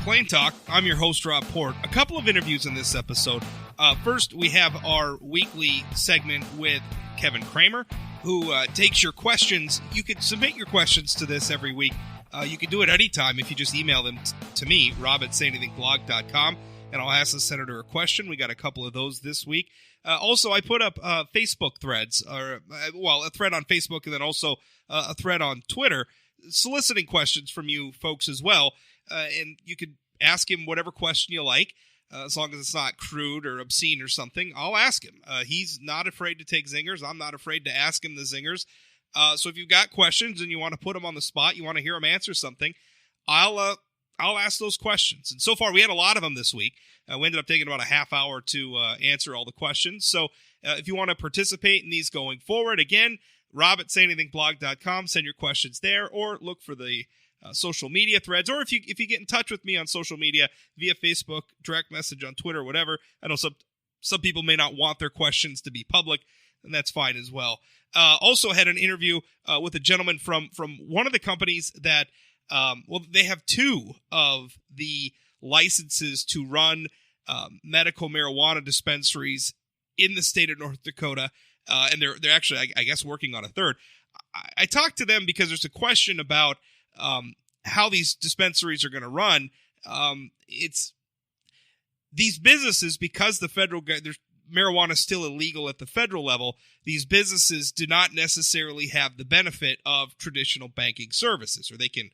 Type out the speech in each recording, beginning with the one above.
Plain Talk. I'm your host, Rob Port. A couple of interviews in this episode. First, we have our weekly segment with Kevin Cramer, who takes your questions. You can submit your questions to this every week. You can do it anytime if you just email them to me, rob@sayanythingblog.com, and I'll ask the senator a question. We got a couple of those this week. Also, I put up Facebook threads, a thread on Facebook and then also a thread on Twitter, soliciting questions from you folks as well. And you could ask him whatever question you like, as long as it's not crude or obscene or something. I'll ask him. He's not afraid to take zingers. I'm not afraid to ask him the zingers. So if you've got questions and you want to put them on the spot, you want to hear him answer something, I'll ask those questions. And so far, we had a lot of them this week. We ended up taking about a half hour to answer all the questions. So if you want to participate in these going forward, again, rob@sayanythingblog.com. Send your questions there, or look for the social media threads, or if you get in touch with me on social media via Facebook, direct message on Twitter, whatever. I know some people may not want their questions to be public, and that's fine as well. Also had an interview with a gentleman from one of the companies that, they have two of the licenses to run medical marijuana dispensaries in the state of North Dakota, and they're actually, I guess, working on a third. I talked to them because there's a question about how these dispensaries are going to run. It's these businesses, because marijuana is still illegal at the federal level, these businesses do not necessarily have the benefit of traditional banking services, or they can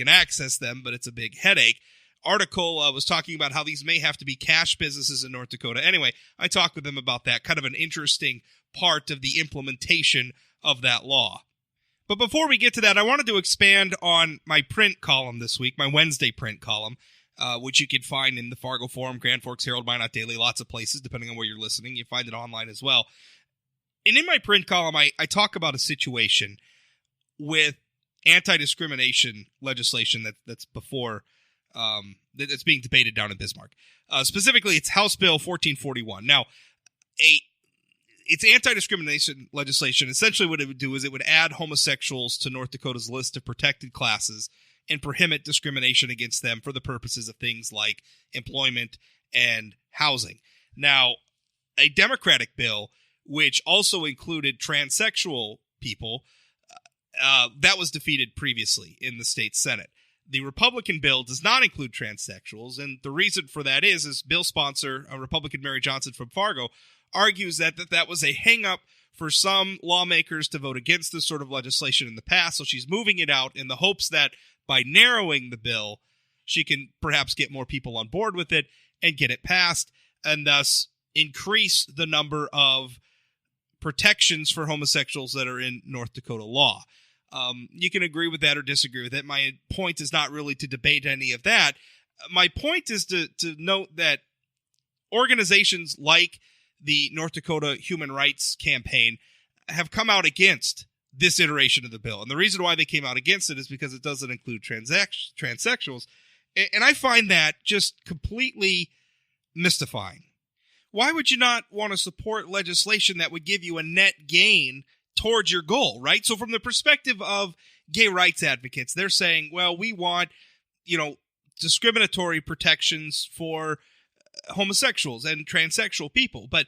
access them, but it's a big headache. Article was talking about how these may have to be cash businesses in North Dakota. Anyway, I talked with them about that, kind of an interesting part of the implementation of that law. But before we get to that, I wanted to expand on my print column this week, my Wednesday print column, which you can find in the Fargo Forum, Grand Forks Herald, Minot Daily, lots of places, depending on where you're listening. You find it online as well. And in my print column, I talk about a situation with anti-discrimination legislation that's before, that's being debated down in Bismarck. Specifically, it's House Bill 1441. Now, it's anti-discrimination legislation. Essentially what it would do is it would add homosexuals to North Dakota's list of protected classes and prohibit discrimination against them for the purposes of things like employment and housing. Now, a Democratic bill, which also included transsexual people, that was defeated previously in the state Senate. The Republican bill does not include transsexuals, and the reason for that is bill sponsor, Republican Mary Johnson from Fargo, argues that was a hang-up for some lawmakers to vote against this sort of legislation in the past, so she's moving it out in the hopes that by narrowing the bill, she can perhaps get more people on board with it and get it passed, and thus increase the number of protections for homosexuals that are in North Dakota law. You can agree with that or disagree with it. My point is not really to debate any of that. My point is to note that organizations like the North Dakota Human Rights Campaign have come out against this iteration of the bill. And the reason why they came out against it is because it doesn't include transsexuals. And I find that just completely mystifying. Why would you not want to support legislation that would give you a net gain towards your goal, right? So from the perspective of gay rights advocates, they're saying, well, we want, discriminatory protections for homosexuals and transsexual people. But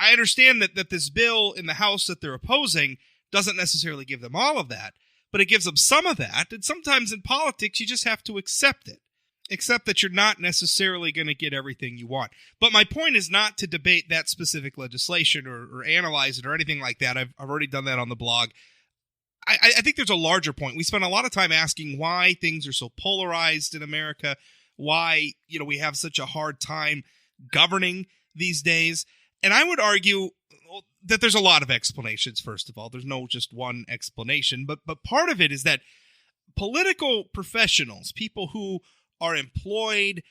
I understand that this bill in the House that they're opposing doesn't necessarily give them all of that, but it gives them some of that. And sometimes in politics, you just have to accept it. Accept that you're not necessarily going to get everything you want. But my point is not to debate that specific legislation or analyze it or anything like that. I've already done that on the blog. I think there's a larger point. We spend a lot of time asking why things are so polarized in America, why we have such a hard time governing these days. And I would argue that there's a lot of explanations, first of all. There's no just one explanation. But part of it is that political professionals, people who are employed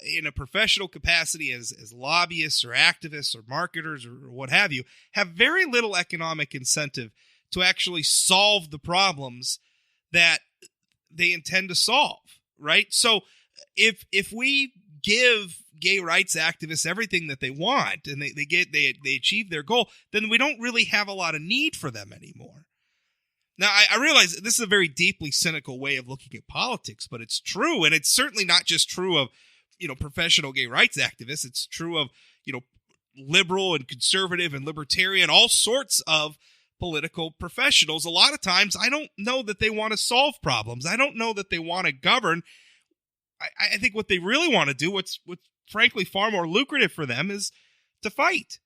in a professional capacity as lobbyists or activists or marketers or what have you, have very little economic incentive to actually solve the problems that they intend to solve, right? So if we give gay rights activists everything that they want and they achieve their goal, then we don't really have a lot of need for them anymore. Now, I realize this is a very deeply cynical way of looking at politics, but it's true, and it's certainly not just true of, professional gay rights activists. It's true of, liberal and conservative and libertarian, all sorts of political professionals. A lot of times, I don't know that they want to solve problems. I don't know that they want to govern. I think what they really want to do, what's frankly far more lucrative for them, is to fight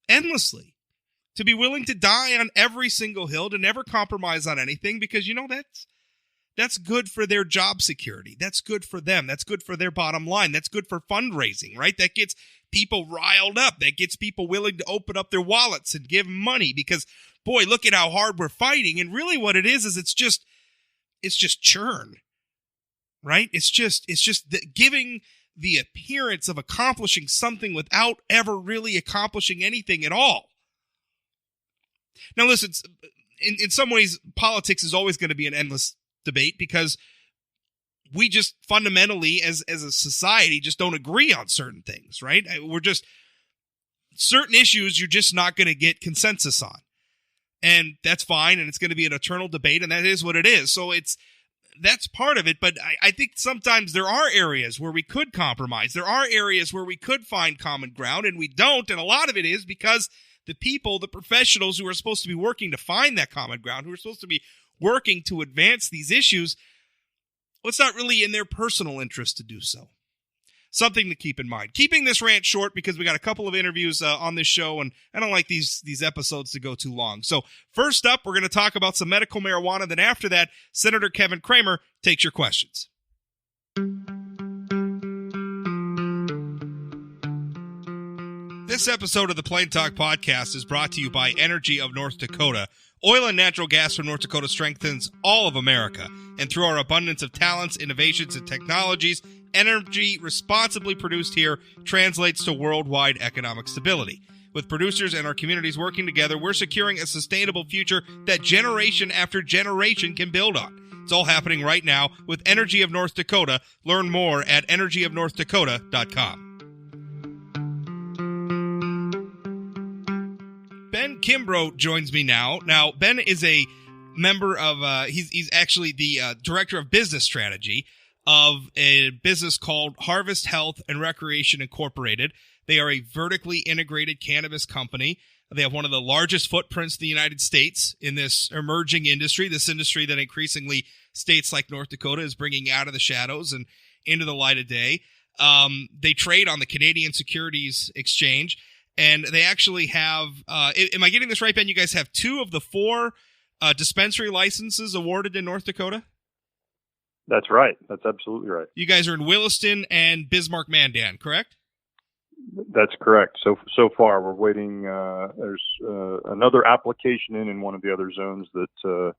endlessly, to be willing to die on every single hill, to never compromise on anything, because that's good for their job security. That's good for them. That's good for their bottom line. That's good for fundraising, right? That gets people riled up. That gets people willing to open up their wallets and give money because, boy, look at how hard we're fighting. And really what it is it's just churn, right? It's just giving the appearance of accomplishing something without ever really accomplishing anything at all. Now, listen, in some ways, politics is always going to be an endless debate because we just fundamentally, as a society, just don't agree on certain things, right? Certain issues you're just not going to get consensus on. And that's fine, and it's going to be an eternal debate, and that is what it is. So that's part of it, but I think sometimes there are areas where we could compromise. There are areas where we could find common ground, and we don't, and a lot of it is because the people, the professionals who are supposed to be working to find that common ground, who are supposed to be working to advance these issues, well, it's not really in their personal interest to do so. Something to keep in mind. Keeping this rant short because we got a couple of interviews on this show, and I don't like these episodes to go too long. So first up, we're going to talk about some medical marijuana. Then after that, Senator Kevin Cramer takes your questions. This episode of the Plain Talk Podcast is brought to you by Energy of North Dakota. Oil and natural gas from North Dakota strengthens all of America. And through our abundance of talents, innovations, and technologies, energy responsibly produced here translates to worldwide economic stability. With producers and our communities working together, we're securing a sustainable future that generation after generation can build on. It's all happening right now with Energy of North Dakota. Learn more at energyofnorthdakota.com. Ben Kimbrough joins me now. Now, Ben is a member of, he's actually the director of business strategy of a business called Harvest Health and Recreation Incorporated. They are a vertically integrated cannabis company. They have one of the largest footprints in the United States in this emerging industry, this industry that increasingly states like North Dakota is bringing out of the shadows and into the light of day. They trade on the Canadian Securities Exchange. And they actually have, am I getting this right, Ben? You guys have 2 of the 4 dispensary licenses awarded in North Dakota? That's right. That's absolutely right. You guys are in Williston and Bismarck-Mandan, correct? That's correct. So far, we're waiting. There's another application in one of the other zones that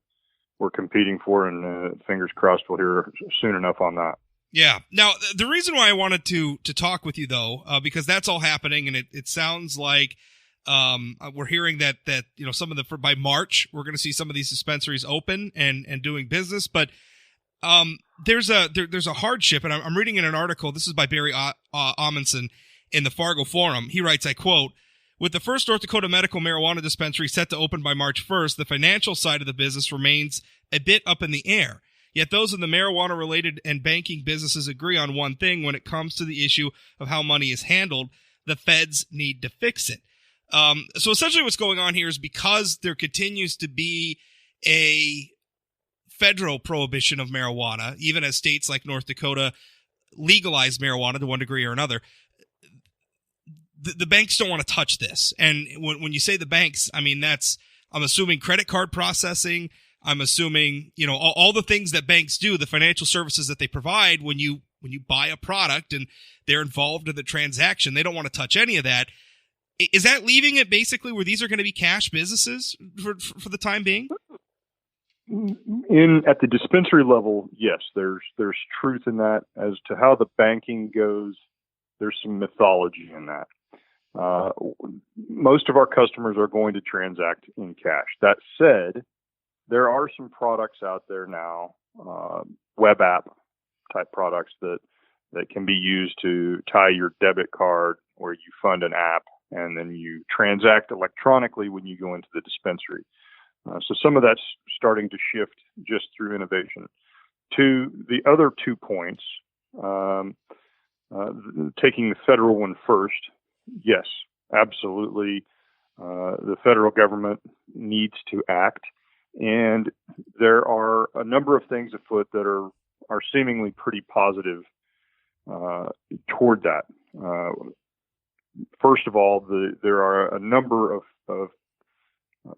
we're competing for, and fingers crossed we'll hear soon enough on that. Yeah. Now, the reason why I wanted to talk with you, though, because that's all happening, and it sounds like we're hearing that some of by March we're going to see some of these dispensaries open and doing business, but there's a hardship, and I'm reading in an article. This is by Barry Amundsen in the Fargo Forum. He writes, I quote, "With the first North Dakota medical marijuana dispensary set to open by March 1st, the financial side of the business remains a bit up in the air. Yet those in the marijuana-related and banking businesses agree on one thing when it comes to the issue of how money is handled. The feds need to fix it." So essentially what's going on here is because there continues to be a federal prohibition of marijuana, even as states like North Dakota legalize marijuana to one degree or another, the banks don't want to touch this. And when you say the banks, I mean, I'm assuming credit card processing, I'm assuming, all the things that banks do, the financial services that they provide when you buy a product and they're involved in the transaction, they don't want to touch any of that. Is that leaving it basically where these are going to be cash businesses for the time being? At the dispensary level, yes, there's truth in that. As to how the banking goes, there's some mythology in that. Most of our customers are going to transact in cash. That said, there are some products out there now, web app type products that can be used to tie your debit card, where you fund an app and then you transact electronically when you go into the dispensary. So some of that's starting to shift just through innovation. To the other 2 points, taking the federal one first, yes, absolutely. The federal government needs to act, and there are a number of things afoot that are seemingly pretty positive toward that. First of all, there are a number of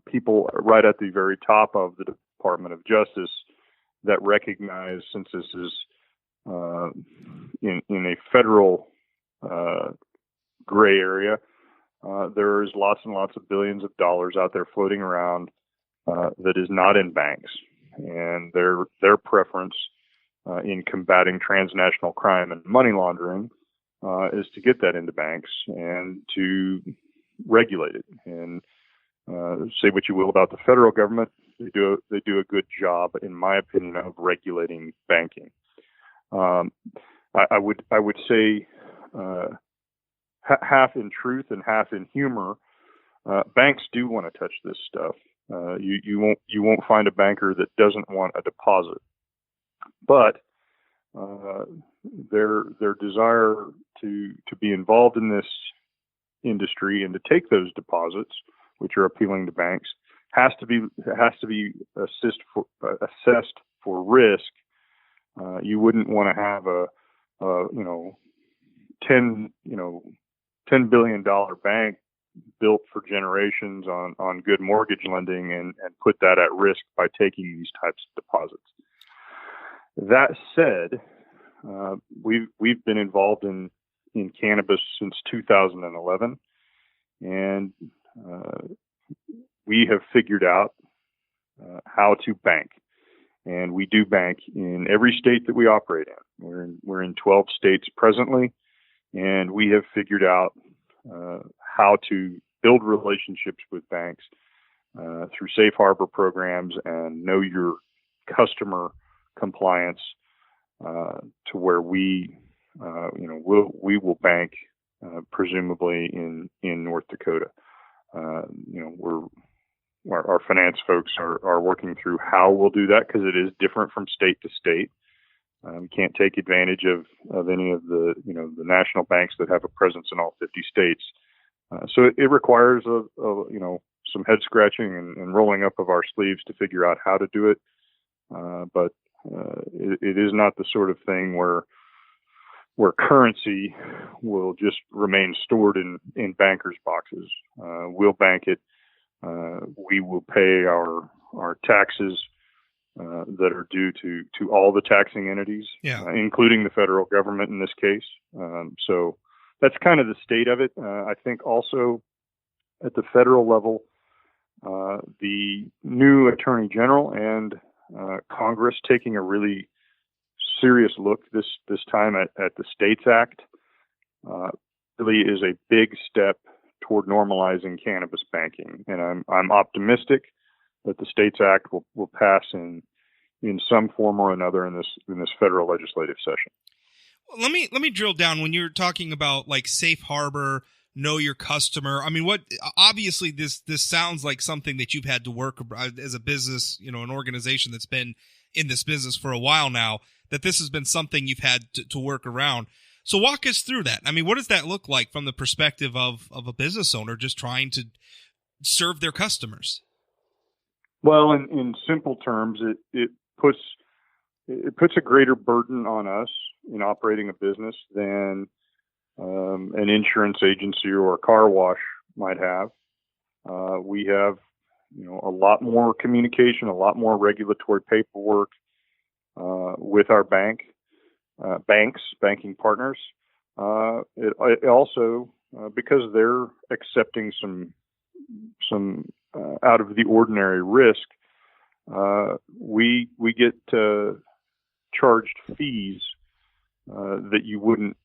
people right at the very top of the Department of Justice that recognize, since this is in a federal gray area, there's lots and lots of billions of dollars out there floating around that is not in banks, and their preference in combating transnational crime and money laundering is to get that into banks and to regulate it. And say what you will about the federal government, they do a good job, in my opinion, of regulating banking. I would say half in truth and half in humor, banks do want to touch this stuff. You won't find a banker that doesn't want a deposit, but their desire to be involved in this industry and to take those deposits, which are appealing to banks, has to be assessed for risk. You wouldn't want to have a $10 billion bank built for generations on good mortgage lending and put that at risk by taking these types of deposits. That said, we've been involved in cannabis since 2011, and we have figured out how to bank, and we do bank in every state that we operate in. We're in 12 states presently, and we have figured out how to build relationships with banks through safe harbor programs and know your customer compliance to where we will bank presumably in North Dakota. Our finance folks are working through how we'll do that, because it is different from state to state. We can't take advantage of any of the the national banks that have a presence in all 50 states. So it requires some head scratching and rolling up of our sleeves to figure out how to do it. But it is not the sort of thing where currency will just remain stored in bankers' boxes. We'll bank it. We will pay our taxes that are due to all the taxing entities, including the federal government in this case. So that's kind of the state of it. I think also at the federal level, the new Attorney General and Congress taking a really serious look this time at the States Act really is a big step toward normalizing cannabis banking, and I'm optimistic that the States Act will pass in some form or another in this federal legislative session. Let me drill down when you're talking about like safe harbor, know your customer. I mean, obviously this sounds like something that you've had to work as a business, an organization that's been in this business for a while now, that this has been something you've had to work around. So walk us through that. I mean, what does that look like from the perspective of a business owner just trying to serve their customers? Well, in simple terms, it puts a greater burden on us in operating a business than an insurance agency or a car wash might have. We have, a lot more communication, a lot more regulatory paperwork with our banking partners. It also, because they're accepting some out of the ordinary risk, we get charged fees that you wouldn't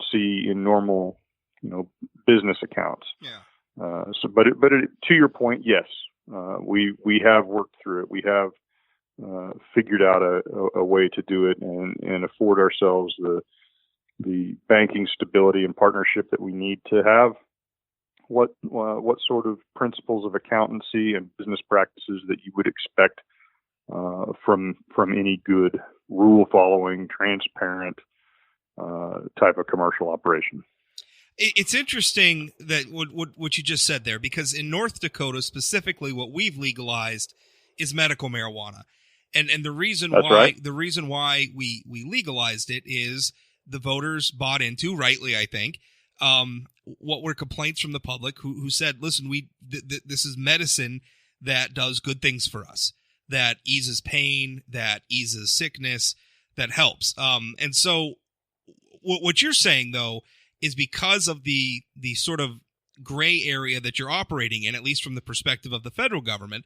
see in normal business accounts. Yeah. But to your point, yes, we have worked through it. We have figured out a way to do it and afford ourselves the banking stability and partnership that we need to have what sort of principles of accountancy and business practices that you would expect from any good rule-following, transparent type of commercial operation. It's interesting that what you just said there, because in North Dakota specifically, what we've legalized is medical marijuana, and the reason why we legalized it is the voters bought into, rightly I think, what were complaints from the public who said, listen, this is medicine that does good things for us, that eases pain, that eases sickness, that helps. And so what you're saying, though, is because of the sort of gray area that you're operating in, at least from the perspective of the federal government,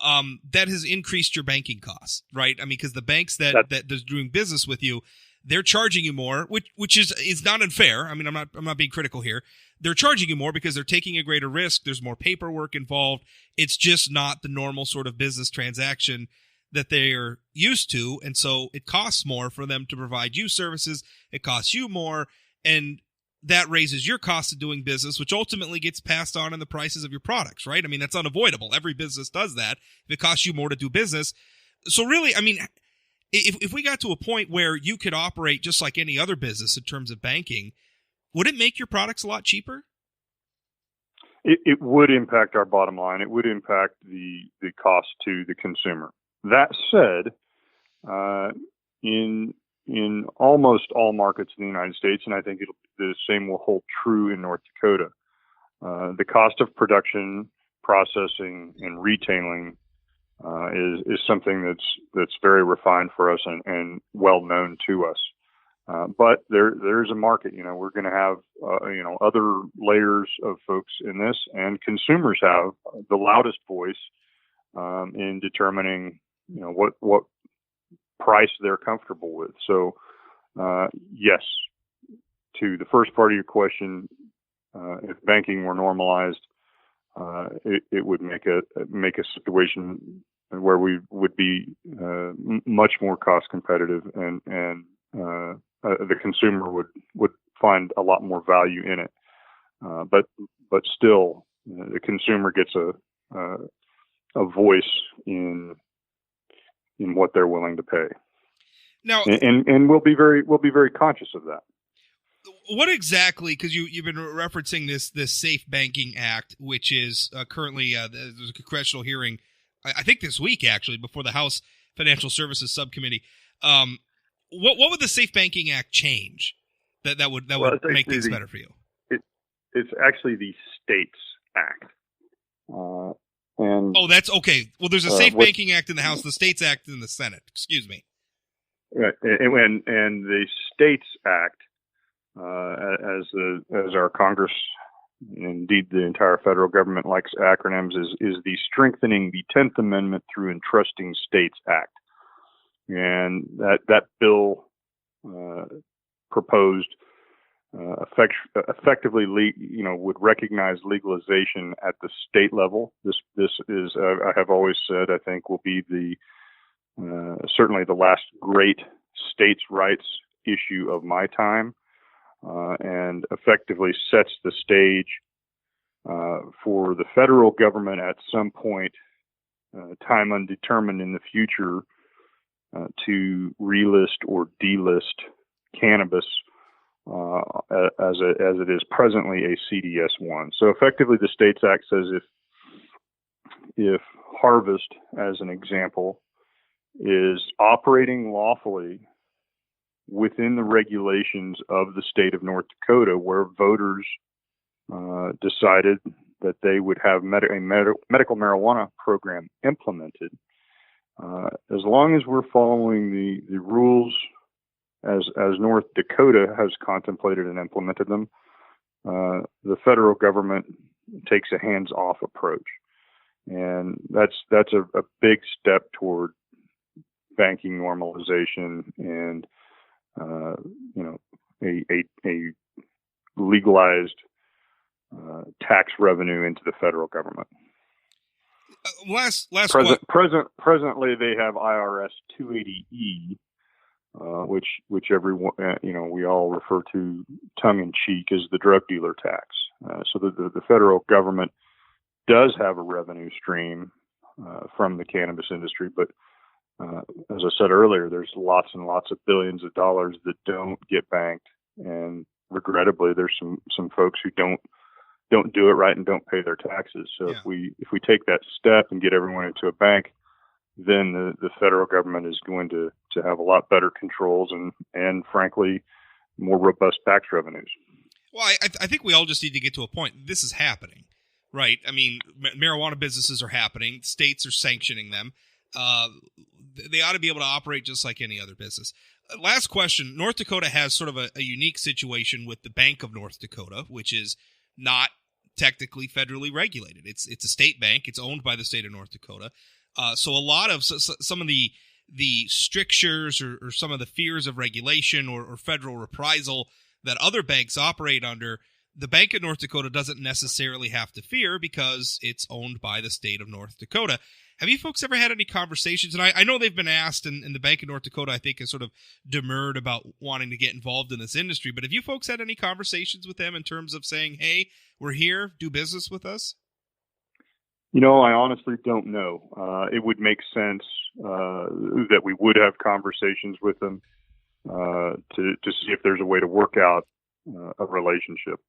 that has increased your banking costs, right? I mean, because the banks that's doing business with you, they're charging you more, which is not unfair. I mean, I'm not being critical here. They're charging you more because they're taking a greater risk. There's more paperwork involved. It's just not the normal sort of business transaction that they're used to, and so it costs more for them to provide you services. It costs you more, and that raises your cost of doing business, which ultimately gets passed on in the prices of your products, right? I mean, that's unavoidable. Every business does that. If it costs you more to do business. So really, I mean, if we got to a point where you could operate just like any other business in terms of banking, would it make your products a lot cheaper? It would impact our bottom line. It would impact the cost to the consumer. That said, in almost all markets in the United States, and I think the same will hold true in North Dakota, the cost of production, processing, and retailing is something that's very refined for us and well known to us. But there's a market. We're going to have other layers of folks in this, and consumers have the loudest voice in determining what price they're comfortable with. So yes, to the first part of your question, if banking were normalized, it would make a situation where we would be much more cost competitive, and the consumer would find a lot more value in it. But still, the consumer gets a voice in what they're willing to pay. Now, and we'll be very conscious of that. What exactly? Because you've been referencing this Safe Banking Act, which is currently there's a congressional hearing, I think this week actually, before the House Financial Services Subcommittee. What would the Safe Banking Act change that would make things better for you? It's actually the States Act. That's okay. Well, there's a Safe Banking Act in the House, the States Act in the Senate. Excuse me. Right, and the States Act, as our Congress, indeed the entire federal government likes acronyms, is the Strengthening the 10th Amendment through Entrusting States Act, and that bill proposed effectively would recognize legalization at the state level. This is I have always said, I think, will be certainly the last great states' rights issue of my time, and effectively sets the stage for the federal government at some point, time undetermined in the future, to relist or delist cannabis as it is presently a CDS1. So effectively, the States Act says if Harvest, as an example, is operating lawfully within the regulations of the state of North Dakota, where voters decided that they would have a medical marijuana program implemented, as long as we're following the rules as North Dakota has contemplated and implemented them, the federal government takes a hands-off approach, and that's a big step toward banking normalization and a legalized tax revenue into the federal government. Presently, they have IRS 280E, which everyone we all refer to tongue in cheek as the drug dealer tax. So the federal government does have a revenue stream from the cannabis industry, but as I said earlier, there's lots and lots of billions of dollars that don't get banked, and regrettably, there's some folks who don't do it right and don't pay their taxes. So if we take that step and get everyone into a bank, then the federal government is going to have a lot better controls and frankly, more robust tax revenues. Well, I think we all just need to get to a point. This is happening, right? I mean, marijuana businesses are happening. States are sanctioning them. They ought to be able to operate just like any other business. Last question. North Dakota has sort of a unique situation with the Bank of North Dakota, which is not technically federally regulated. It's a state bank. It's owned by the state of North Dakota. So a lot of some of the strictures or some of the fears of regulation or federal reprisal that other banks operate under, the Bank of North Dakota doesn't necessarily have to fear because it's owned by the state of North Dakota. Have you folks ever had any conversations? And I know they've been asked, and the Bank of North Dakota, I think, has sort of demurred about wanting to get involved in this industry. But have you folks had any conversations with them in terms of saying, hey, we're here, do business with us? I honestly don't know. It would make sense that we would have conversations with them to see if there's a way to work out a relationship.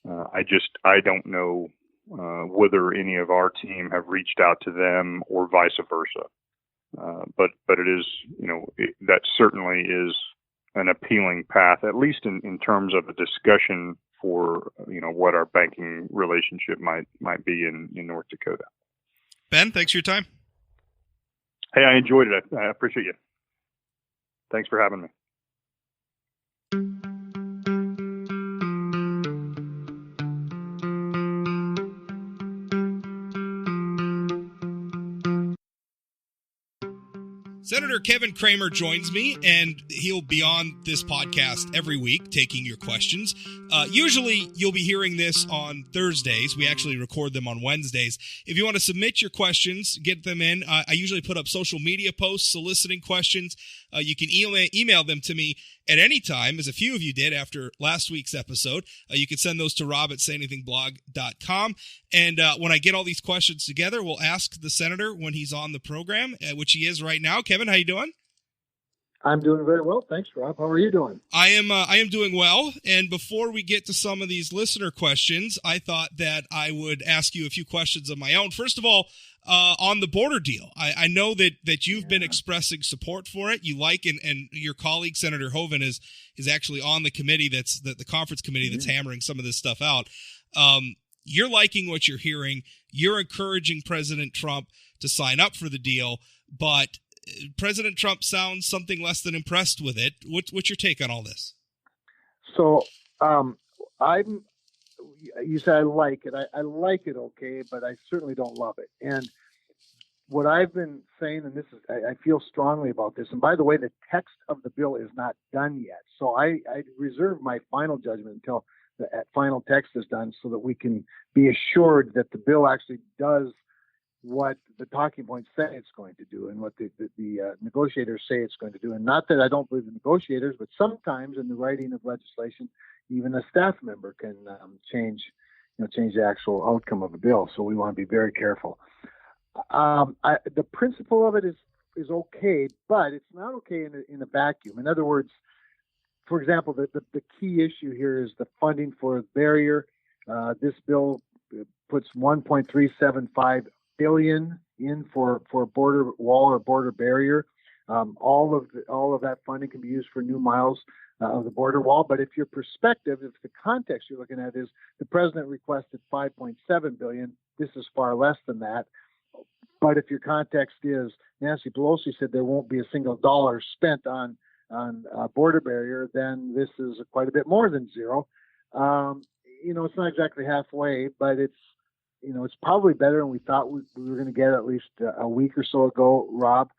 I don't know whether any of our team have reached out to them or vice versa. But it is, that certainly is an appealing path, at least in terms of a discussion for, what our banking relationship might be in North Dakota. Ben, thanks for your time. Hey, I enjoyed it. I appreciate you. Thanks for having me. Senator Kevin Cramer joins me, and he'll be on this podcast every week taking your questions. Usually, you'll be hearing this on Thursdays. We actually record them on Wednesdays. If you want to submit your questions, get them in. I usually put up social media posts soliciting questions. You can email them to me at any time, as a few of you did after last week's episode. You can send those to rob@sayanythingblog.com. And when I get all these questions together, we'll ask the senator when he's on the program, which he is right now. Kevin, how you doing? I'm doing very well. Thanks, Rob. How are you doing? I am doing well. And before we get to some of these listener questions, I thought that I would ask you a few questions of my own. First of all, on the border deal, I know that you've been expressing support for it. You like, and your colleague, Senator Hoeven, is actually on the committee the conference committee that's hammering some of this stuff out. You're liking what you're hearing. You're encouraging President Trump to sign up for the deal, but President Trump sounds something less than impressed with it. What's your take on all this? So, you said I like it. I like it, okay, but I certainly don't love it. And what I've been saying, and I feel strongly about this. And by the way, the text of the bill is not done yet. So I reserve my final judgment until the final text is done, so that we can be assured that the bill actually does what the talking points say it's going to do, and what the negotiators say it's going to do. And not that I don't believe the negotiators, but sometimes in the writing of legislation, even a staff member can change the actual outcome of a bill. So we want to be very careful. The principle of it is okay, but it's not okay in a vacuum. In other words, for example, the key issue here is the funding for the barrier. This bill puts $1.375 billion in for border wall or border barrier. All of that funding can be used for new miles of the border wall. But if your perspective, if the context you're looking at is the president requested $5.7 billion, this is far less than that. But if your context is Nancy Pelosi said there won't be a single dollar spent on border barrier, then this is quite a bit more than zero. It's not exactly halfway, but it's probably better than we thought we were going to get at least a week or so ago, Rob.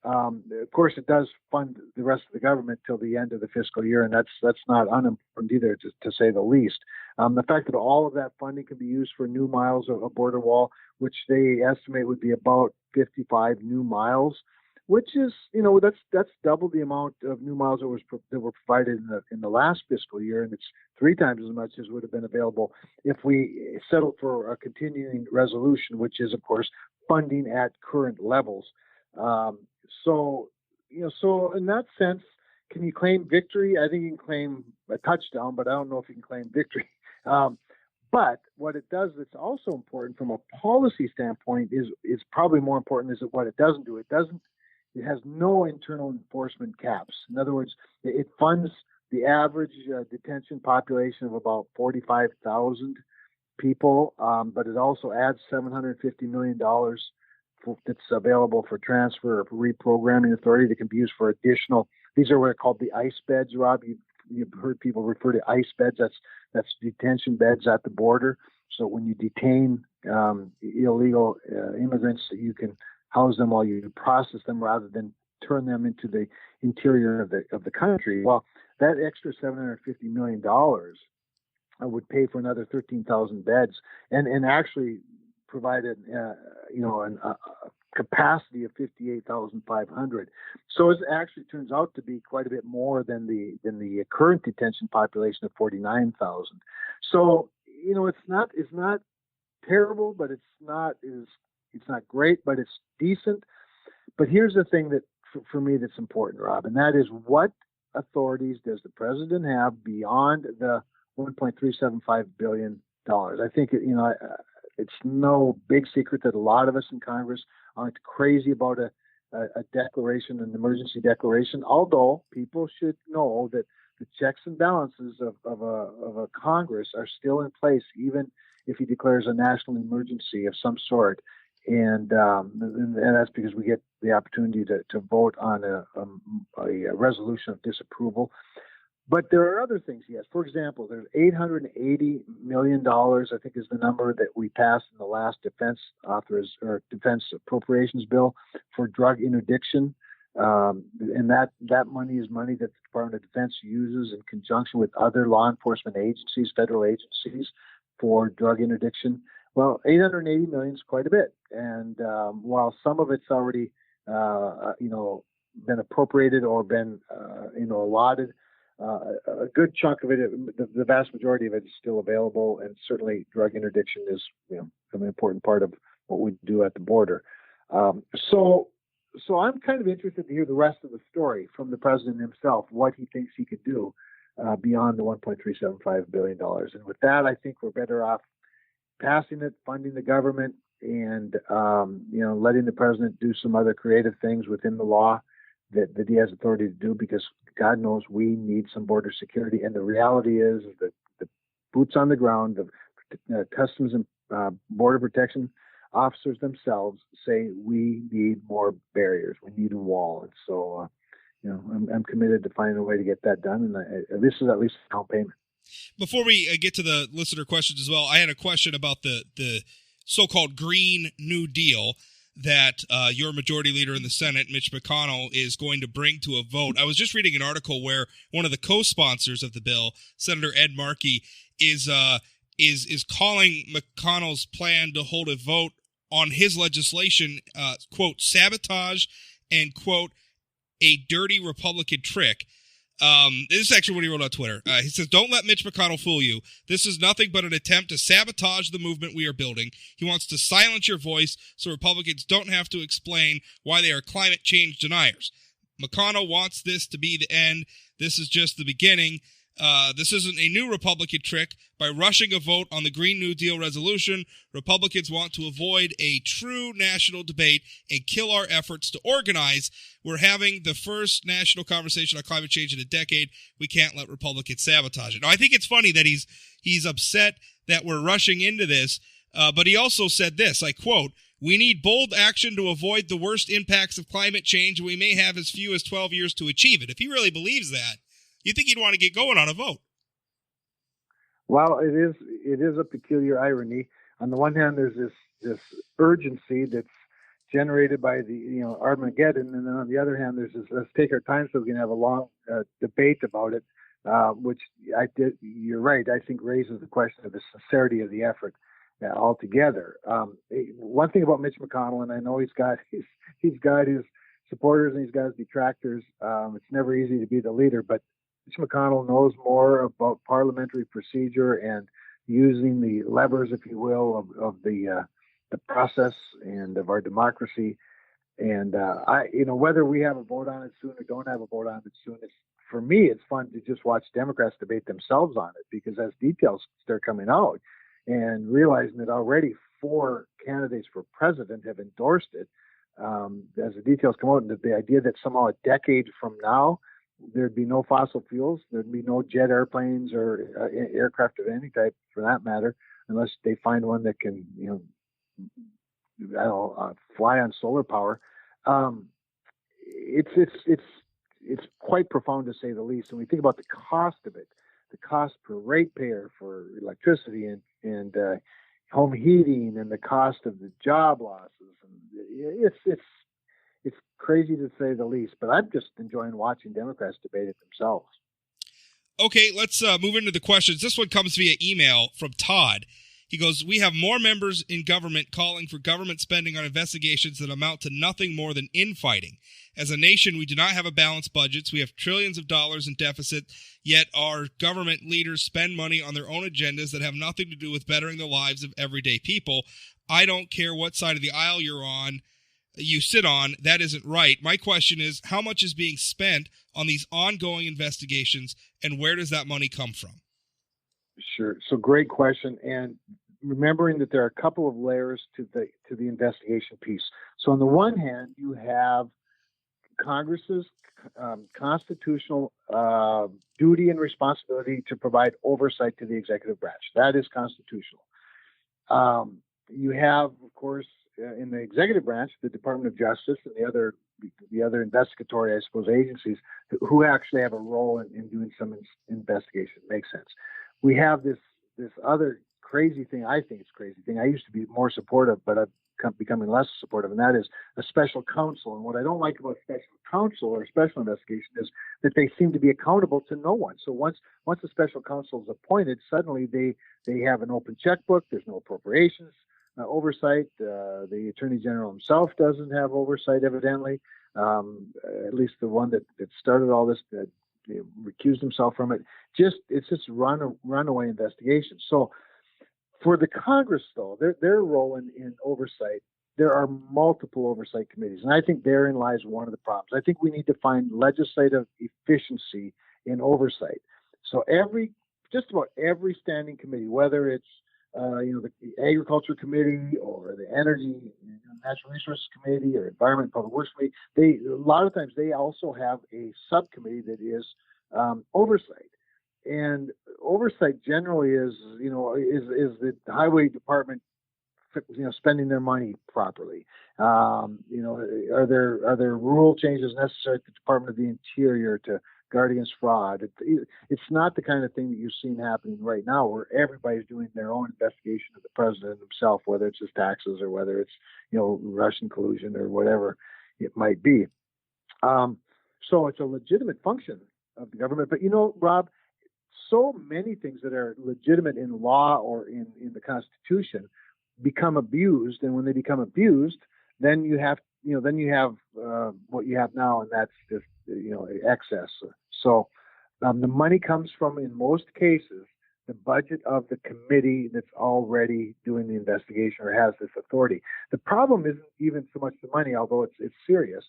Of course, it does fund the rest of the government till the end of the fiscal year, and that's not unimportant either, to say the least. The fact that all of that funding can be used for new miles of border wall, which they estimate would be about 55 new miles, which is, that's double the amount of new miles that were provided in the last fiscal year, and it's 3 times as much as would have been available if we settled for a continuing resolution, which is, of course, funding at current levels. So in that sense, can you claim victory? I think you can claim a touchdown, but I don't know if you can claim victory. But what it does that's also important from a policy standpoint is probably more important is what it doesn't do. It has no internal enforcement caps. In other words, it funds the average detention population of about 45,000 people, but it also adds $750 million that's available for transfer or for reprogramming authority that can be used for additional. These are what are called the ICE beds, Rob. You've heard people refer to ICE beds. That's detention beds at the border. So when you detain illegal immigrants, you can house them while you process them rather than turn them into the interior of the country. Well, that extra $750 million would pay for another 13,000 beds and actually provide a capacity of 58,500. So it actually turns out to be quite a bit more than the current detention population of 49,000. So it's not terrible, but it's not great, but it's decent. But here's the thing that for me that's important, Rob, and that is what authorities does the president have beyond the $1.375 billion? I think it's no big secret that a lot of us in Congress aren't crazy about a declaration, an emergency declaration, although people should know that the checks and balances of a Congress are still in place, even if he declares a national emergency of some sort. And that's because we get the opportunity to vote on a resolution of disapproval. But there are other things, yes. For example, there's $880 million, I think is the number that we passed in the last defense appropriations bill for drug interdiction. And that money is money that the Department of Defense uses in conjunction with other law enforcement agencies, federal agencies, for drug interdiction. Well, $880 million is quite a bit. And while some of it's already, been appropriated or been, allotted, a good chunk of it, the vast majority of it is still available, and certainly drug interdiction is, an important part of what we do at the border. So I'm kind of interested to hear the rest of the story from the president himself, what he thinks he could do beyond the $1.375 billion. And with that, I think we're better off passing it, funding the government, and letting the president do some other creative things within the law that he has authority to do, because God knows we need some border security. And the reality is that the boots on the ground, the Customs and Border Protection officers themselves say we need more barriers. We need a wall. And so, I'm committed to finding a way to get that done. And this is at least a down payment. Before we get to the listener questions as well, I had a question about the so-called Green New Deal that your majority leader in the Senate, Mitch McConnell, is going to bring to a vote. I was just reading an article where one of the co-sponsors of the bill, Senator Ed Markey, is calling McConnell's plan to hold a vote on his legislation, quote, sabotage and, quote, a dirty Republican trick. This is actually what he wrote on Twitter. He says, "Don't let Mitch McConnell fool you. This is nothing but an attempt to sabotage the movement we are building. He wants to silence your voice so Republicans don't have to explain why they are climate change deniers. McConnell wants this to be the end. This is just the beginning. This isn't a new Republican trick. By rushing a vote on the Green New Deal resolution, Republicans want to avoid a true national debate and kill our efforts to organize. We're having the first national conversation on climate change in a decade. We can't let Republicans sabotage it." Now, I think it's funny that he's upset that we're rushing into this, but he also said this, I quote, "We need bold action to avoid the worst impacts of climate change, and we may have as few as 12 years to achieve it." If he really believes that, you think he'd want to get going on a vote. Well, it is a peculiar irony. On the one hand, there's this urgency that's generated by the Armageddon, and then on the other hand, there's this let's take our time so we can have a long debate about it, which you're right, I think raises the question of the sincerity of the effort altogether. One thing about Mitch McConnell, and I know he's got his supporters and he's got his detractors. It's never easy to be the leader, but Mitch McConnell knows more about parliamentary procedure and using the levers, if you will, of the process and of our democracy. And whether we have a vote on it soon or don't have a vote on it soon, for me, it's fun to just watch Democrats debate themselves on it, because as details start coming out and realizing that already 4 candidates for president have endorsed it, as the details come out, and the idea that somehow a decade from now there'd be no fossil fuels, there'd be no jet airplanes or aircraft of any type for that matter, unless they find one that can, fly on solar power. It's quite profound, to say the least. And we think about the cost of it, the cost per ratepayer for electricity and home heating, and the cost of the job losses. And it's crazy, to say the least. But I'm just enjoying watching Democrats debate it themselves. Okay, let's move into the questions. This one comes via email from Todd. He goes, we have more members in government calling for government spending on investigations that amount to nothing more than infighting. As a nation, we do not have a balanced budget. We have trillions of dollars in deficit, yet our government leaders spend money on their own agendas that have nothing to do with bettering the lives of everyday people. I don't care what side of the aisle you sit on, that isn't right. My question is, how much is being spent on these ongoing investigations, and where does that money come from? Sure. So great question. And remembering that there are a couple of layers to the investigation piece. So on the one hand, you have Congress's constitutional duty and responsibility to provide oversight to the executive branch. That is constitutional. You have, of course, in the executive branch, the Department of Justice and the other investigatory, I suppose, agencies who actually have a role in doing some investigation. Makes sense. We have this other crazy thing. I think it's a crazy thing. I used to be more supportive, but I've becoming less supportive, and that is a special counsel. And what I don't like about special counsel or special investigation is that they seem to be accountable to no one. So once a special counsel is appointed, suddenly they have an open checkbook. There's no appropriations oversight. The Attorney General himself doesn't have oversight, evidently. At least the one that started all this, that recused himself from it. It's just runaway investigation. So for the Congress, though, their role in oversight, there are multiple oversight committees, and I think therein lies one of the problems. I think we need to find legislative efficiency in oversight. So just about every standing committee, whether it's the Agriculture Committee or the Energy and Natural Resources Committee or Environment and Public Works Committee, a lot of times they also have a subcommittee that is oversight. And oversight generally is the Highway Department, spending their money properly? Are there rule changes necessary at the Department of the Interior to guard against fraud? It's not the kind of thing that you're seeing happening right now, where everybody's doing their own investigation of the president himself, whether it's his taxes or whether it's Russian collusion or whatever it might be. So it's a legitimate function of the government. But Rob, so many things that are legitimate in law or in the Constitution become abused, and when they become abused, then you have what you have now, and that's just excess. So the money comes from, in most cases, the budget of the committee that's already doing the investigation or has this authority. The problem isn't even so much the money, although it's serious.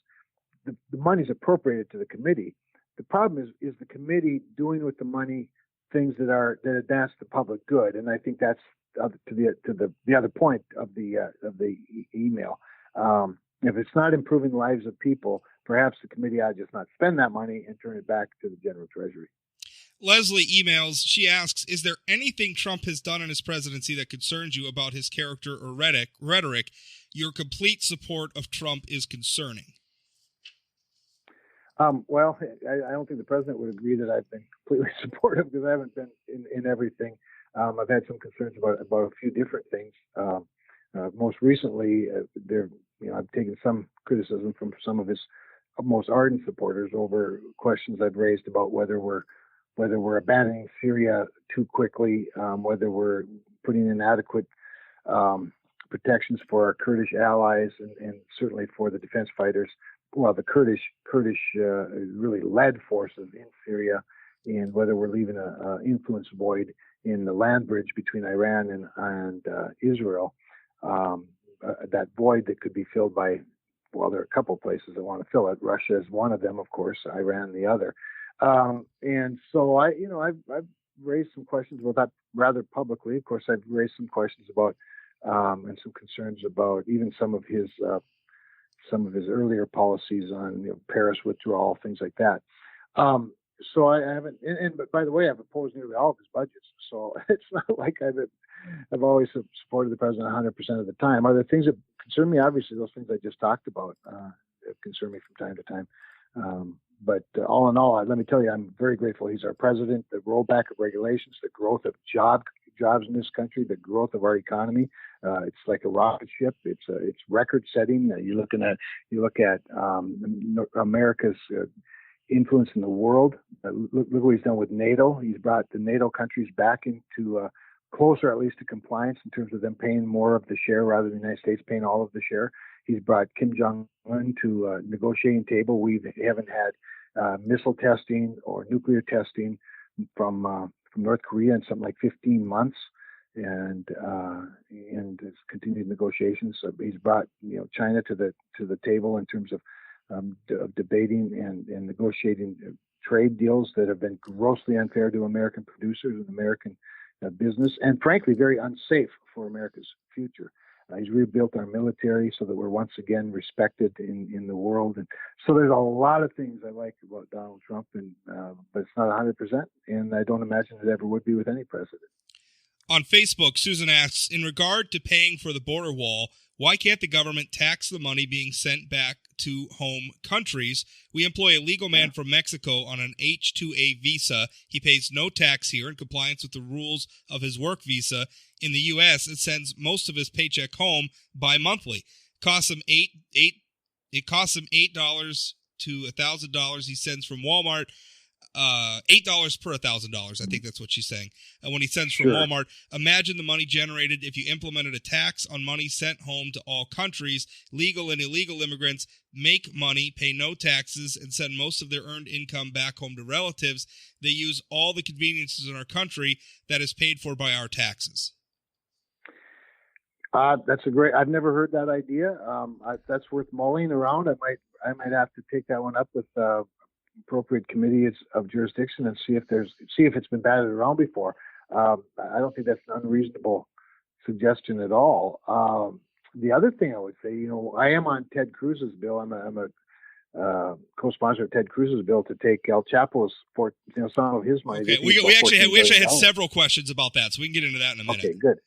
The money's appropriated to the committee. The problem is the committee doing with the money things that advance the public good, and I think that's to the other point of the email. If it's not improving the lives of people, perhaps the committee ought to just not spend that money and turn it back to the general treasury. Leslie emails. She asks, is there anything Trump has done in his presidency that concerns you about his character or rhetoric? Your complete support of Trump is concerning. Well, I don't think the president would agree that I've been completely supportive, because I haven't been in everything. I've had some concerns about a few different things. Most recently, I've taken some criticism from some of his most ardent supporters over questions I've raised about whether we're abandoning Syria too quickly, whether we're putting in adequate protections for our Kurdish allies and certainly for the defense fighters. the Kurdish really led forces in Syria, and whether we're leaving a influence void in the land bridge between Iran and Israel, that void that could be filled by, well, there are a couple of places that want to fill it. Russia is one of them, of course, Iran the other. And so I've raised some questions about that rather publicly. Of course, I've raised some questions about and some concerns about even some of his earlier policies on Paris withdrawal, things like that. So I haven't, but by the way, I've opposed nearly all of his budgets. So it's not like I've always supported the president 100% of the time. Are there things that concern me? Obviously, those things I just talked about concern me from time to time. But all in all, let me tell you, I'm very grateful he's our president. The rollback of regulations, the growth of jobs in this country, the growth of our economy, it's like a rocket ship. It's record setting. You look at America's influence in the world. Look what he's done with NATO. He's brought the NATO countries back into closer, at least, to compliance in terms of them paying more of the share rather than the United States paying all of the share. He's brought Kim Jong-un to a negotiating table. We haven't had missile testing or nuclear testing from North Korea in something like 15 months, and it's continued negotiations. So he's brought China to the table in terms of debating and negotiating trade deals that have been grossly unfair to American producers and American business, and frankly, very unsafe for America's future. He's rebuilt our military so that we're once again respected in the world. And so there's a lot of things I like about Donald Trump, but it's not 100%, and I don't imagine it ever would be with any president. On Facebook, Susan asks, in regard to paying for the border wall, why can't the government tax the money being sent back to home countries? We employ a legal man from Mexico on an H-2A visa. He pays no tax here in compliance with the rules of his work visa. In the U.S., it sends most of his paycheck home bi-monthly. Costs him $8 to $1,000 he sends from Walmart. $8 per $1,000. I think that's what she's saying. When he sends from Walmart, imagine the money generated if you implemented a tax on money sent home to all countries. Legal and illegal immigrants make money, pay no taxes, and send most of their earned income back home to relatives. They use all the conveniences in our country that is paid for by our taxes. That's a great. I've never heard that idea. That's worth mulling around. I might have to take that one up with appropriate committees of jurisdiction and see if it's been batted around before. I don't think that's an unreasonable suggestion at all. The other thing I would say, I am on Ted Cruz's bill. I'm a co-sponsor of Ted Cruz's bill to take El Chapo's for some of his money. Okay, we actually had several questions about that, so we can get into that in a minute. Okay, good.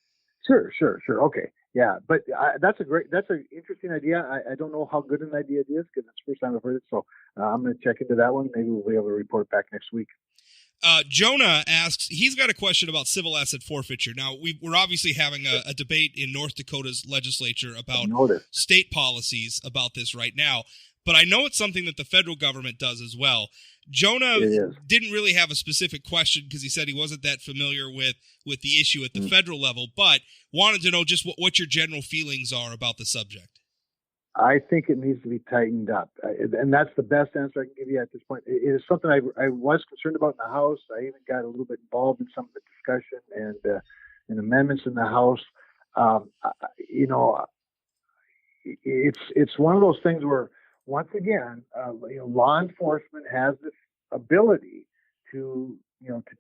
Sure. Okay. Yeah, but that's an interesting idea. I don't know how good an idea it is because it's the first time I've heard it. So I'm going to check into that one. Maybe we'll be able to report back next week. Jonah asks, he's got a question about civil asset forfeiture. Now, we're obviously having a debate in North Dakota's legislature about state policies about this right now. But I know it's something that the federal government does as well. Jonah didn't really have a specific question because he said he wasn't that familiar with the issue at the federal level, but wanted to know just what your general feelings are about the subject. I think it needs to be tightened up, and that's the best answer I can give you at this point. It is something I was concerned about in the House. I even got a little bit involved in some of the discussion and amendments in the House. It's one of those things where, once again, law enforcement has this ability to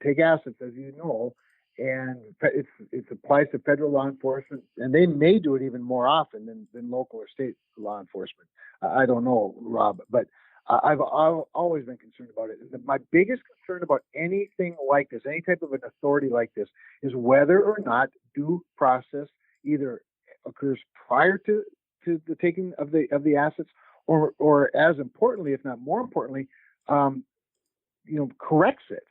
take assets, as you know, and it applies to federal law enforcement, and they may do it even more often than local or state law enforcement. I don't know, Rob, but I've always been concerned about it. My biggest concern about anything like this, any type of an authority like this, is whether or not due process either occurs prior to the taking of the assets, or as importantly, if not more importantly, corrects it.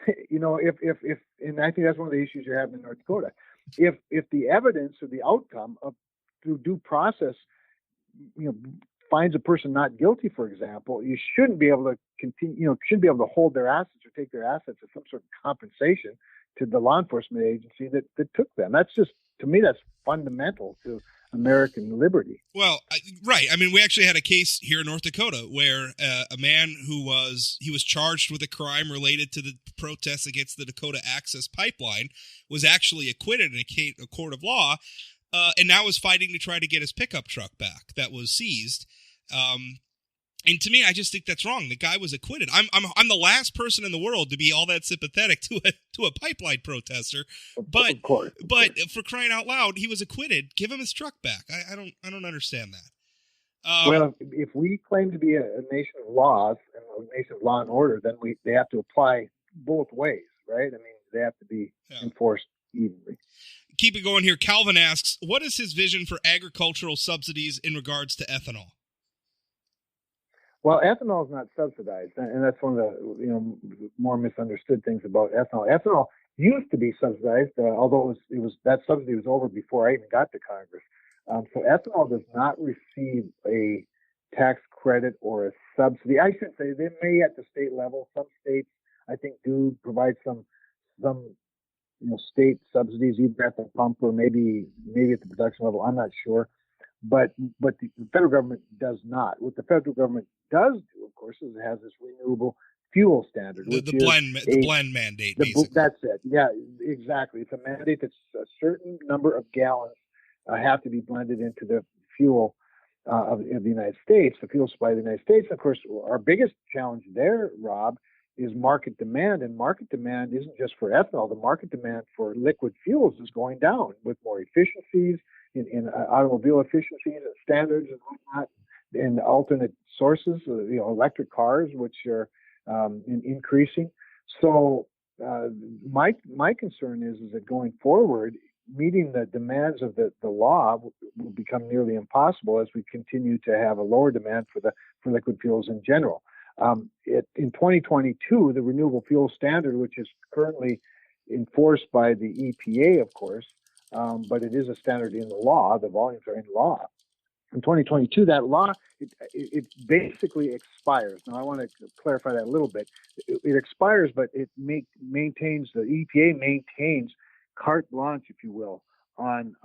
If and I think that's one of the issues you're having in North Dakota. If the evidence or the outcome of through due process, finds a person not guilty, for example, you shouldn't be able to continue. Shouldn't be able to hold their assets or take their assets as some sort of compensation to the law enforcement agency that took them. That's just, to me, that's fundamental to American liberty. Well, right. I mean, we actually had a case here in North Dakota where a man he was charged with a crime related to the protests against the Dakota Access Pipeline was actually acquitted in a court of law, and now is fighting to try to get his pickup truck back that was seized. And to me, I just think that's wrong. The guy was acquitted. I'm the last person in the world to be all that sympathetic to a pipeline protester, but Of course. for crying out loud, he was acquitted. Give him his truck back. I don't understand that. Well, if we claim to be a nation of laws and a nation of law and order, then they have to apply both ways, right? I mean, they have to be enforced evenly. Keep it going here. Calvin asks, what is his vision for agricultural subsidies in regards to ethanol? Well, ethanol is not subsidized, and that's one of the more misunderstood things about ethanol. Ethanol used to be subsidized, although it was that subsidy was over before I even got to Congress. So ethanol does not receive a tax credit or a subsidy. I should say they may at the state level. Some states, I think, do provide some state subsidies either at the pump or maybe at the production level. I'm not sure. But the federal government does not. What the federal government does do, of course, is it has this renewable fuel standard. The blend mandate, basically. That's it. Yeah, exactly. It's a mandate that's a certain number of gallons have to be blended into the fuel of the United States, the fuel supply of the United States. Of course, our biggest challenge there, Rob, is market demand. And market demand isn't just for ethanol. The market demand for liquid fuels is going down with more efficiencies in automobile efficiencies and standards and whatnot, and alternate sources, electric cars, which are increasing. So my concern is that going forward, meeting the demands of the law will become nearly impossible as we continue to have a lower demand for liquid fuels in general. In 2022, the renewable fuel standard, which is currently enforced by the EPA, of course, but it is a standard in the law. The volumes are in law. In 2022, that law, it basically expires. Now, I want to clarify that a little bit. It expires, but it maintains, the EPA maintains carte blanche, if you will, on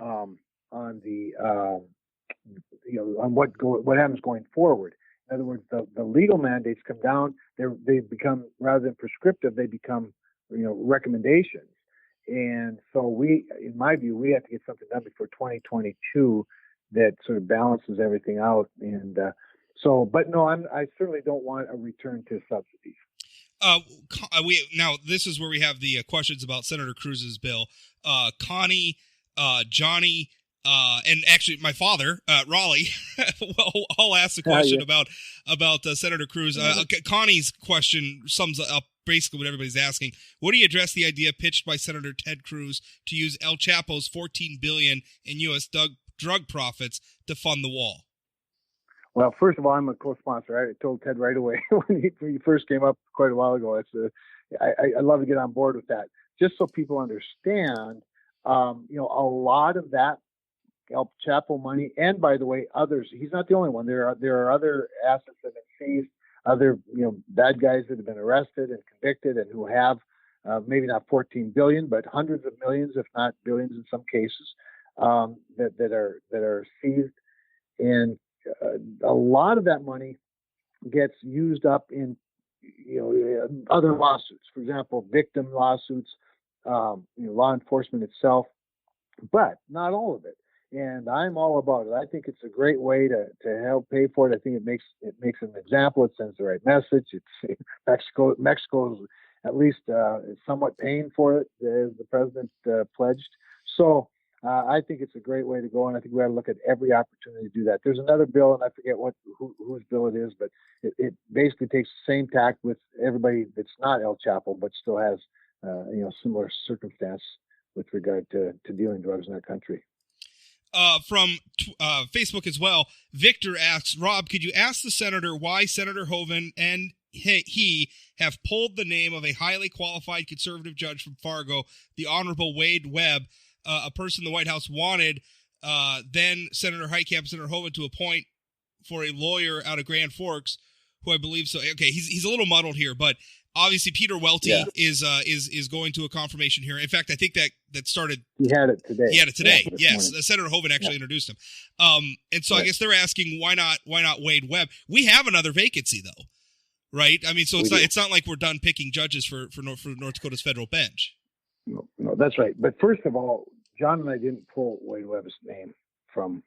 what happens going forward. In other words, the legal mandates come down. They become, rather than prescriptive, they become recommendations. And so in my view, we have to get something done before 2022 that sort of balances everything out. And but no, I certainly don't want a return to subsidies. Now this is where we have the questions about Senator Cruz's bill. Connie, Johnny, and actually my father, Raleigh, I'll ask the question about Senator Cruz. Connie's question sums up basically what everybody's asking. What do you address the idea pitched by Senator Ted Cruz to use El Chapo's $14 billion in U.S. drug profits to fund the wall? Well, first of all, I'm a co-sponsor. I told Ted right away when he first came up quite a while ago. I love to get on board with that. Just so people understand, a lot of that El Chapo money, and by the way, others. He's not the only one. There are other assets that have been seized, other bad guys that have been arrested and convicted, and who have maybe not 14 billion, but hundreds of millions, if not billions, in some cases that are seized, and a lot of that money gets used up in other lawsuits. For example, victim lawsuits, law enforcement itself, but not all of it. And I'm all about it. I think it's a great way to help pay for it. I think it makes an example. It sends the right message. It's Mexico's at least somewhat paying for it, as the president pledged. So I think it's a great way to go, and I think we ought to look at every opportunity to do that. There's another bill, and I forget whose bill it is, but it basically takes the same tack with everybody that's not El Chapo, but still has similar circumstance with regard to dealing drugs in our country. From Facebook as well, Victor asks, Rob, could you ask the senator why Senator Hoeven and he have pulled the name of a highly qualified conservative judge from Fargo, the Honorable Wade Webb, a person the White House wanted then Senator Heitkamp, Senator Hoeven to appoint for a lawyer out of Grand Forks who I believe so. Okay, he's a little muddled here, but obviously Peter Welty is going to a confirmation hearing. In fact, I think that started. He had it today. Yes, Senator Hoeven actually introduced him. And so I guess they're asking why not Wade Webb? We have another vacancy though, right? I mean, so it's not like we're done picking judges for North Dakota's federal bench. No, that's right. But first of all, John and I didn't pull Wade Webb's name from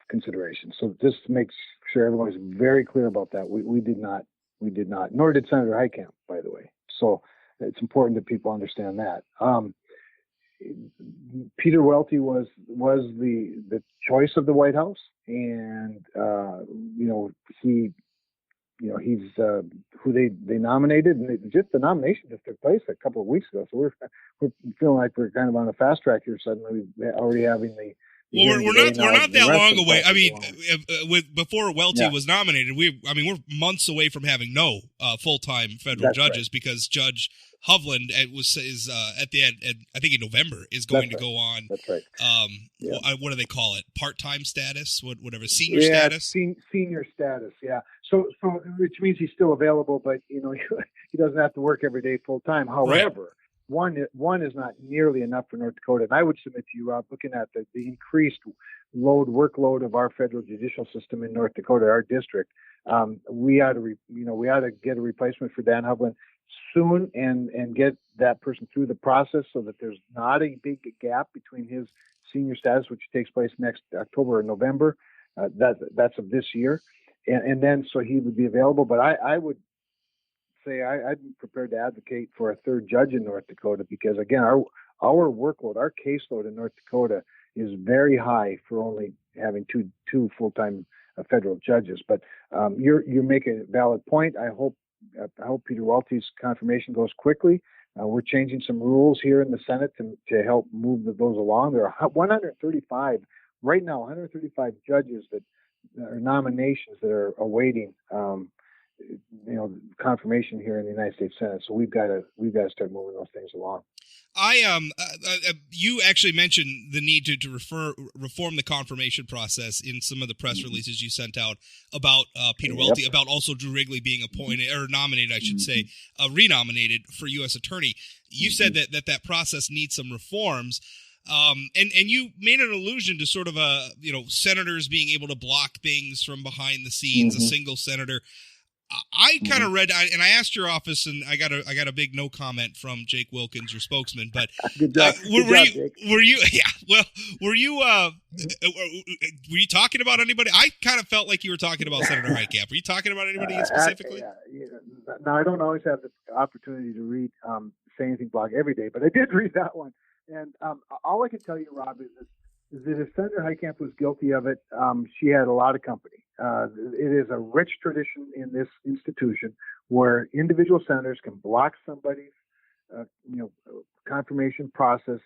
consideration. So just to make sure everyone's very clear about that, we did not, nor did Senator Heitkamp, by the way. So it's important that people understand that. Peter Welty was the choice of the White House, and he's who they nominated, and the nomination just took place a couple of weeks ago. So we're feeling like we're kind of on a fast track here. Suddenly, already having the. Well, we're not that long away. I mean, before Welty was nominated, we're months away from having no full-time federal judges because Judge Hovland is at the end, I think in November, is going to go on. That's right. What do they call it? Part-time status? Whatever. Senior status? Senior status. Yeah. So which means he's still available, but he doesn't have to work every day full-time. However. One is not nearly enough for North Dakota, and I would submit to you, Rob, looking at the increased workload of our federal judicial system in North Dakota, our district, we ought to get a replacement for Dan Hovland soon and get that person through the process so that there's not a big gap between his senior status, which takes place next October or November, that's of this year, and then so he would be available. But I would say I'd be prepared to advocate for a third judge in North Dakota because, again, our workload, our caseload in North Dakota is very high for only having two full-time federal judges. But you're making a valid point. I hope Peter Welty's confirmation goes quickly. We're changing some rules here in the Senate to help move those along. There are 135 right now, 135 judges that are nominations that are awaiting confirmation here in the United States Senate. So we've got to start moving those things along. You actually mentioned the need to reform the confirmation process in some of the press releases you sent out about Peter Welty, about also Drew Wrigley being appointed or nominated, I should say, renominated for U.S. Attorney. You said that process needs some reforms. And you made an allusion to sort of senators being able to block things from behind the scenes, a single senator. I kind of read, and I asked your office, and I got a big no comment from Jake Wilkins, your spokesman. But good job, Jake. Were you? Yeah. Well, were you talking about anybody? I kind of felt like you were talking about Senator Heitkamp. Were you talking about anybody specifically? Now I don't always have the opportunity to read Say Anything blog every day, but I did read that one, and all I can tell you, Rob, is that if Senator Heitkamp was guilty of it, she had a lot of company. It is a rich tradition in this institution where individual senators can block somebody's, confirmation process,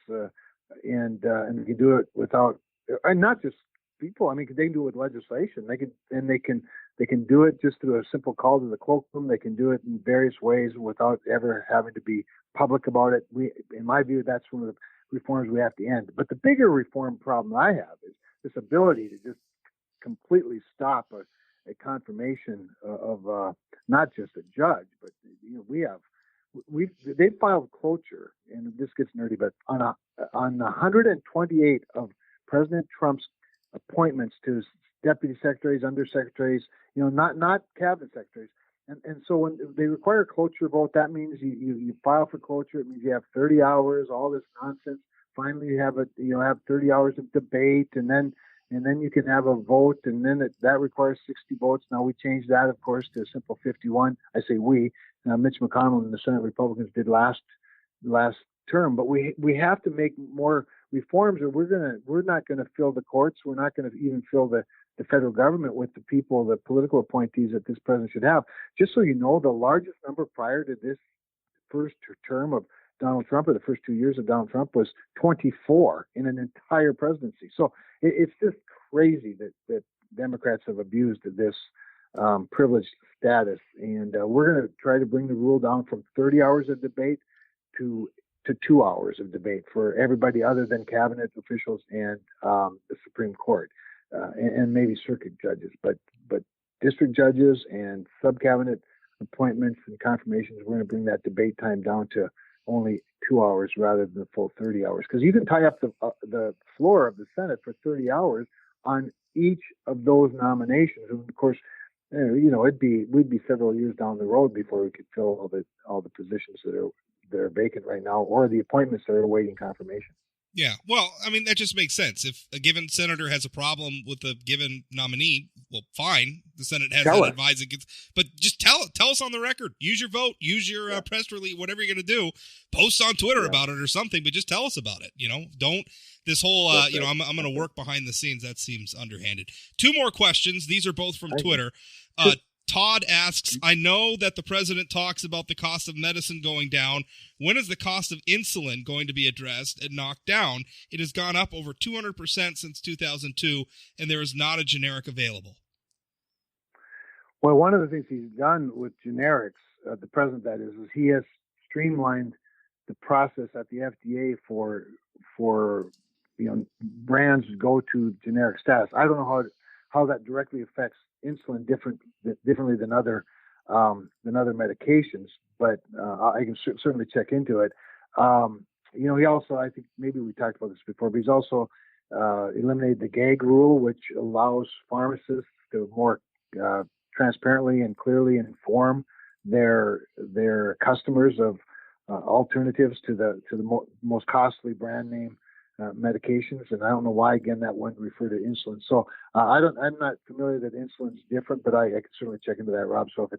and they can do it without, and not just people. I mean, they can do it with legislation. They can do it just through a simple call to the cloakroom. They can do it in various ways without ever having to be public about it. In my view, that's one of the reforms we have to end. But the bigger reform problem I have is this ability to just completely stop a confirmation of not just a judge, but they filed cloture, and this gets nerdy, but on 128 of President Trump's appointments to deputy secretaries, undersecretaries, not cabinet secretaries. And so when they require a cloture vote, that means you file for cloture. It means you have 30 hours, all this nonsense. Finally, you have 30 hours of debate, and then you can have a vote, and then that requires 60 votes. Now we changed that, of course, to a simple 51. I say we. Mitch McConnell and the Senate Republicans did last term, but we have to make more reforms, or we're not gonna fill the courts. We're not gonna even fill the federal government with the people, the political appointees that this president should have. Just so you know, the largest number prior to this first term of Donald Trump, or the first 2 years of Donald Trump, was 24 in an entire presidency. So it's just crazy that Democrats have abused this privileged status. And we're going to try to bring the rule down from 30 hours of debate to 2 hours of debate for everybody other than cabinet officials and the Supreme Court and maybe circuit judges. But district judges and sub-cabinet appointments and confirmations, we're going to bring that debate time down to only 2 hours rather than the full 30 hours. Because you can tie up the floor of the Senate for 30 hours on each of those nominations. And of course, we'd be several years down the road before we could fill all the positions that are vacant right now, or the appointments that are awaiting confirmation. Yeah, well, I mean, that just makes sense. If a given senator has a problem with a given nominee, well, fine. The Senate has that advice against, but just tell us on the record. Use your vote. Use your press release. Whatever you're going to do, post on Twitter about it or something. But just tell us about it. Don't this whole. I'm going to work behind the scenes. That seems underhanded. 2 more questions. These are both from Twitter. Todd asks, I know that the president talks about the cost of medicine going down. When is the cost of insulin going to be addressed and knocked down? It has gone up over 200% since 2002, and there is not a generic available. Well, one of the things he's done with generics, the president that is he has streamlined the process at the FDA for brands to go to generic status. I don't know how that directly affects insulin differently than other medications, but I can certainly check into it. He also, I think maybe we talked about this before, but he's also eliminated the gag rule, which allows pharmacists to more transparently and clearly inform their customers of alternatives to the most costly brand name medications, and I don't know why again that wouldn't refer to insulin. So I'm not familiar that insulin's different, but I can certainly check into that, Rob, so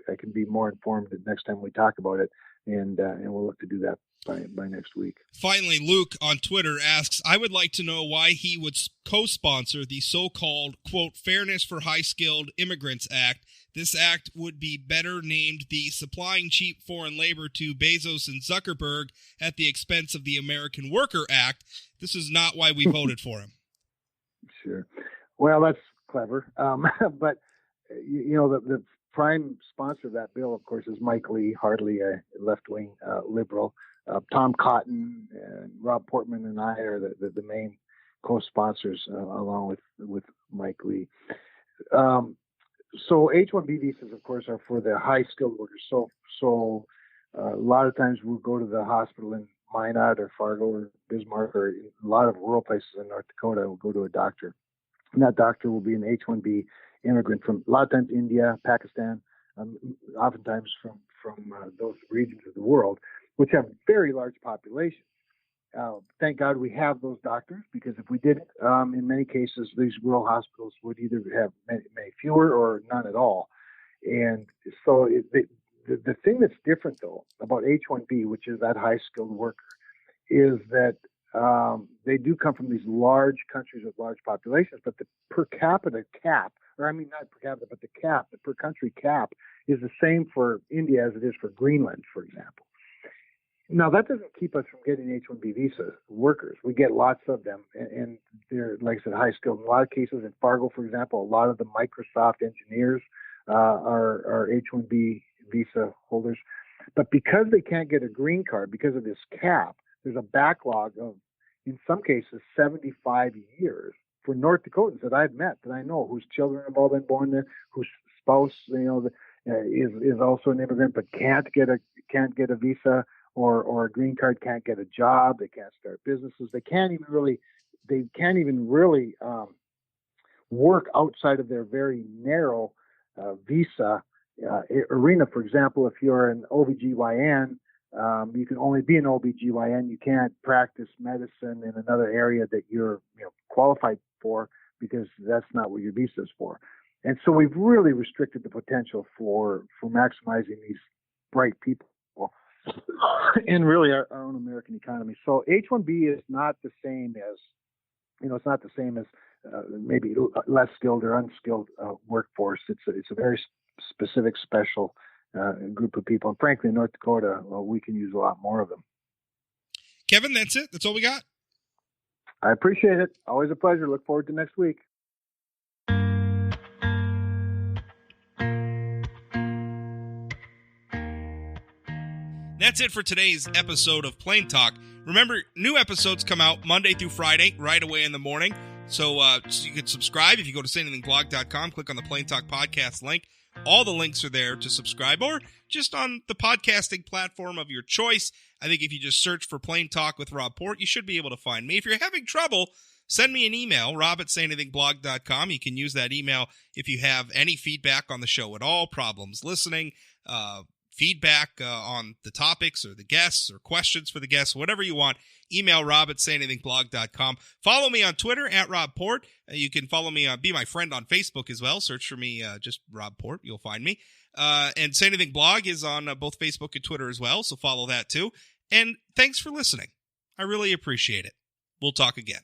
I can be more informed the next time we talk about it, and we'll look to do that by next week. Finally, Luke on Twitter asks, I would like to know why he would co-sponsor the so-called, quote, Fairness for High-Skilled Immigrants Act. This act would be better named the Supplying Cheap Foreign Labor to Bezos and Zuckerberg at the Expense of the American Worker Act. This is not why we voted for him. Sure. Well, that's clever. But, the prime sponsor of that bill, of course, is Mike Lee, hardly a left-wing liberal. Tom Cotton and Rob Portman and I are the main co-sponsors along with Mike Lee. So H-1B visas, of course, are for the high-skilled workers. So a lot of times we'll go to the hospital in Minot or Fargo or Bismarck or a lot of rural places in North Dakota. We'll go to a doctor, and that doctor will be an H-1B immigrant from a lot of times India, Pakistan, oftentimes from those regions of the world, which have very large populations. Thank God we have those doctors, because if we didn't, in many cases, these rural hospitals would either have many fewer or none at all. And so the thing that's different, though, about H-1B, which is that high-skilled worker, is that they do come from these large countries with large populations, but the per capita cap, not per capita, but the per country cap is the same for India as it is for Greenland, for example. Now, that doesn't keep us from getting H-1B visa workers. We get lots of them, and they're, like I said, high-skilled. In a lot of cases, in Fargo, for example, a lot of the Microsoft engineers are H-1B visa holders. But because they can't get a green card, because of this cap, there's a backlog of, in some cases, 75 years for North Dakotans that I've met, that I know, whose children have all been born there, whose spouse, is also an immigrant, but can't get a visa or a green card, can't get a job, they can't start businesses, they can't even really work outside of their very narrow visa arena. For example, if you're an OBGYN, you can only be an OBGYN. You can't practice medicine in another area that you're qualified for, because that's not what your visa is for. And so we've really restricted the potential for maximizing these bright people in really our own American economy. So H-1B is not the same as, it's not the same as maybe less skilled or unskilled workforce. It's a very specific, special group of people. And frankly, in North Dakota, we can use a lot more of them. Kevin, that's it. That's all we got. I appreciate it. Always a pleasure. Look forward to next week. That's it for today's episode of Plain Talk. Remember, new episodes come out Monday through Friday, right away in the morning. So you can subscribe if you go to sayanythingblog.com, click on the Plain Talk Podcast link. All the links are there to subscribe, or just on the podcasting platform of your choice. I think if you just search for Plain Talk with Rob Port, you should be able to find me. If you're having trouble, send me an email, rob@sayanythingblog.com. You can use that email if you have any feedback on the show at all, problems listening, feedback on the topics or the guests or questions for the guests, whatever you want. Email rob@sayanythingblog.com. Follow me on Twitter @RobPort. You can follow me, be my friend on Facebook as well. Search for me, just Rob Port. You'll find me. And Say Anything Blog is on both Facebook and Twitter as well, so follow that too. And thanks for listening. I really appreciate it. We'll talk again.